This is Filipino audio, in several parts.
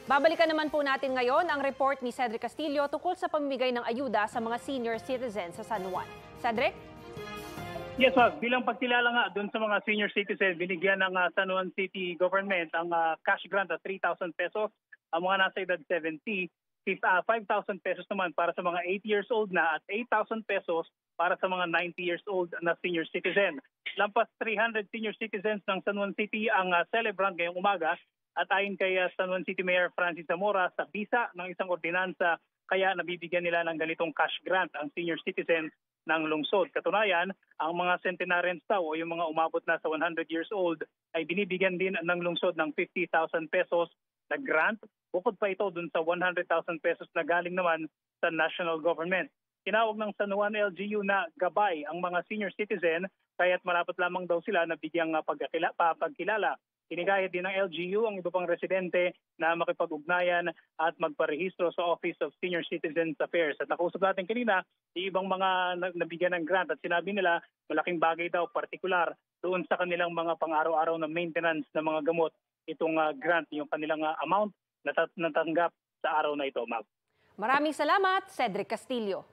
Babalikan naman po natin ngayon ang report ni Cedric Castillo tungkol sa pamimigay ng ayuda sa mga senior citizens sa San Juan. Cedric? Yes, ma'am. Bilang pagkilala nga doon sa mga senior citizen, binigyan ng San Juan City Government ang cash grant at 3,000 pesos. Ang mga nasa edad 70, 5,000 pesos naman para sa mga 8 years old na at 8,000 pesos para sa mga 90 years old na senior citizen. Lampas 300 senior citizens ng San Juan City ang celebrant ngayong umaga. At ayon kay San Juan City Mayor Francis Zamora, sa bisa ng isang ordinansa, kaya nabibigyan nila ng ganitong cash grant ang senior citizens ng lungsod. Katunayan, ang mga centenarians daw o yung mga umabot na sa 100 years old ay binibigyan din ng lungsod ng 50,000 pesos na grant. Bukod pa ito dun sa 100,000 pesos na galing naman sa national government. Tinawag ng San Juan LGU na gabay ang mga senior citizen, kaya't malapit lamang daw sila na bigyang pagkilala. Inigaya din ng LGU ang iba pang residente na makipag-ugnayan at magparehistro sa Office of Senior Citizens Affairs. At nakausap natin kanina, ibang mga nabigyan ng grant at sinabi nila malaking bagay daw partikular doon sa kanilang mga pang-araw-araw na maintenance ng mga gamot. Itong grant, yung kanilang amount na natanggap sa araw na ito, ma'am. Maraming salamat, Cedric Castillo.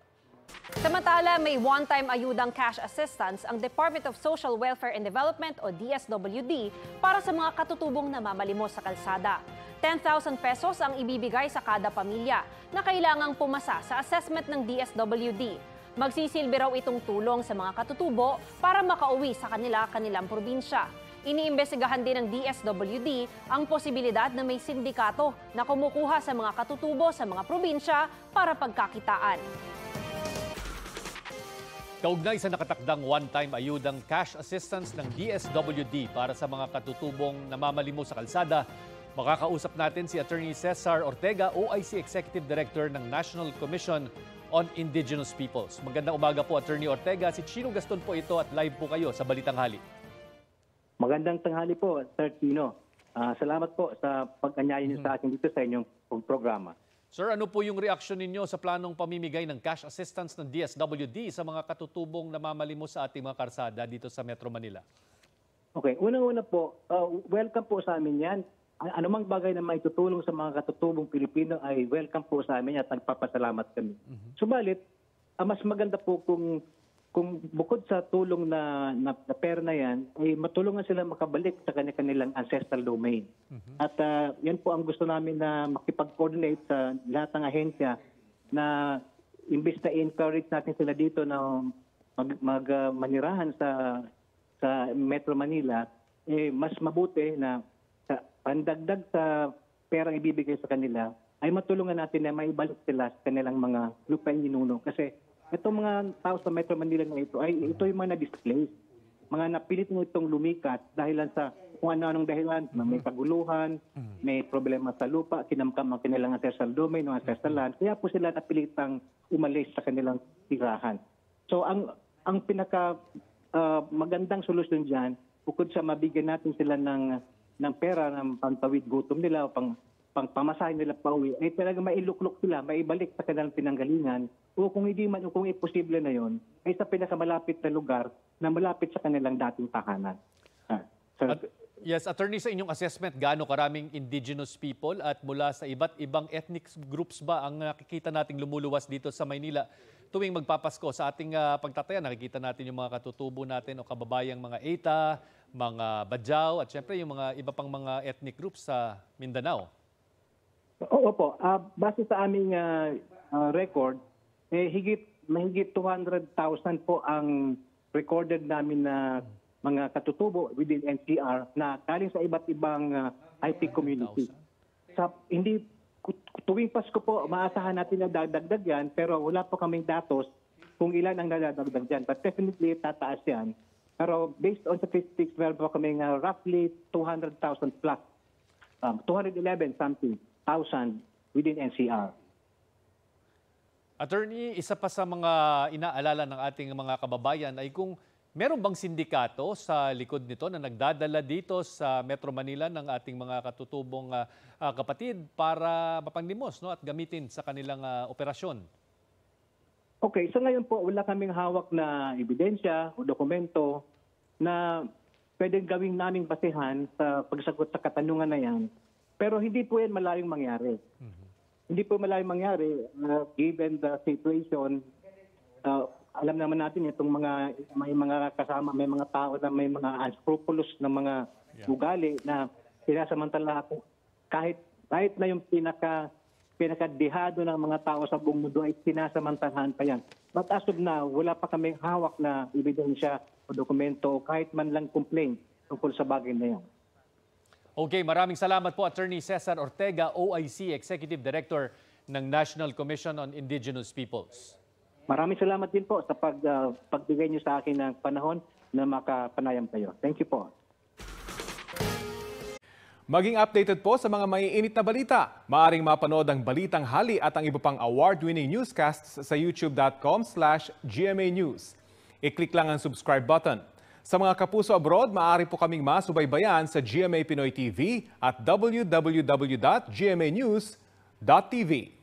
Samantala, may one-time ayudang cash assistance ang Department of Social Welfare and Development o DSWD para sa mga katutubong namamalimos sa kalsada. 10,000 pesos ang ibibigay sa kada pamilya na kailangang pumasa sa assessment ng DSWD. Magsisilbi raw itong tulong sa mga katutubo para makauwi sa kanilang probinsya. Iniimbestigahan din ng DSWD ang posibilidad na may sindikato na kumukuha sa mga katutubo sa mga probinsya para pagkakitaan. Kaugnay sa nakatakdang one-time ayudang cash assistance ng DSWD para sa mga katutubong namamalimos sa kalsada, makakausap natin si Attorney Cesar Ortega, OIC Executive Director ng National Commission on Indigenous Peoples. Magandang umaga po, Attorney Ortega. Si Chino Gaston po ito at live po kayo sa Balitang Hali. Magandang tanghali po, Sir Chino. Salamat po sa pag-anyaya niyo sa akin dito sa inyong programa. Sir, ano po yung reaksyon ninyo sa planong pamimigay ng cash assistance ng DSWD sa mga katutubong namamalimos sa ating mga karsada dito sa Metro Manila? Okay, unang-una po, welcome po sa amin yan. Anumang bagay na maitutulong sa mga katutubong Pilipino ay welcome po sa amin at nagpapasalamat kami. Subalit, mas maganda po kung bukod sa tulong na pera na yan, ay matulungan sila makabalik sa kanilang ancestral domain. At yan po ang gusto namin na makipag-coordinate sa lahat ng ahensya na imbes na encourage natin sila dito na manirahan sa Metro Manila, mas mabuti na pandagdag sa perang ibibigay sa kanila, ay matulungan natin na maibalik sila sa kanilang mga lupain ninuno. Kasi itong mga tao sa Metro Manila na ito, ito yung mga na-displace. Mga napilit mo itong lumikat dahil sa kung ano-anong dahilan, may kaguluhan, may problema sa lupa, kinamkam ang kanilang ancestral domain, ancestral land. Kaya po sila napilitang umalis sa kanilang tirahan. So ang pinaka magandang solusyon dyan, bukod sa mabigyan natin sila ng pera, ng pangtawid gutom nila, o pamasahin nila pauwi, ay talaga mailuklok sila, maibalik sa kanilang pinanggalingan, o kung hindi man, o kung imposible na yon, ay sa pinakamalapit na lugar na malapit sa kanilang dating tahanan. Yes, Attorney, sa inyong assessment, gaano karaming indigenous people at mula sa iba't ibang ethnic groups ba ang nakikita nating lumuluwas dito sa Maynila tuwing magpapasko? Sa ating pagtataya, nakikita natin yung mga katutubo natin o kababayang mga Eta, mga Bajau, at syempre yung mga iba pang mga ethnic groups sa Mindanao. Oo po. Base sa aming record, mahigit 200,000 po ang recorded namin na mga katutubo within NCR na galing sa iba't ibang IP community. Tuwing Pasko po, maasahan natin na dadagdag yan, pero wala po kaming datos kung ilan ang dadagdag yan. But definitely, tataas yan. Pero based on statistics, meron po kaming roughly 200,000 plus, 211 something thousand within NCR. Attorney, isa pa sa mga inaalala ng ating mga kababayan ay kung meron bang sindikato sa likod nito na nagdadala dito sa Metro Manila ng ating mga katutubong kapatid para mapanglimos, no, at gamitin sa kanilang operasyon? Okay, so ngayon po wala kaming hawak na ebidensya o dokumento na pwedeng gawing naming basehan sa pagsagot sa katanungan na yan. Pero hindi po yan malayong mangyari. Hindi po malayong mangyari given the situation. Alam naman natin itong may mga kasama, may mga tao na may mga unscrupulous na mga ugali na sinasamantala ako. Kahit na yung pinakadihado ng mga tao sa buong mundo ay sinasamantalahan pa yan. But as of now, wala pa kami hawak na ebidensya o dokumento o kahit man lang complaint tungkol sa bagay na yan. Okay, maraming salamat po Attorney Cesar Ortega, OIC Executive Director ng National Commission on Indigenous Peoples. Maraming salamat din po sa pagbigay niyo sa akin ng panahon na makapanayam kayo. Thank you po. Maging updated po sa mga maiinit na balita. Maaring mapanood ang Balitang Hali at ang iba pang award-winning newscasts sa youtube.com/GMA News. I-click lang ang subscribe button. Sa mga kapuso abroad, maaari po kaming masubaybayan sa GMA Pinoy TV at www.gmanews.tv.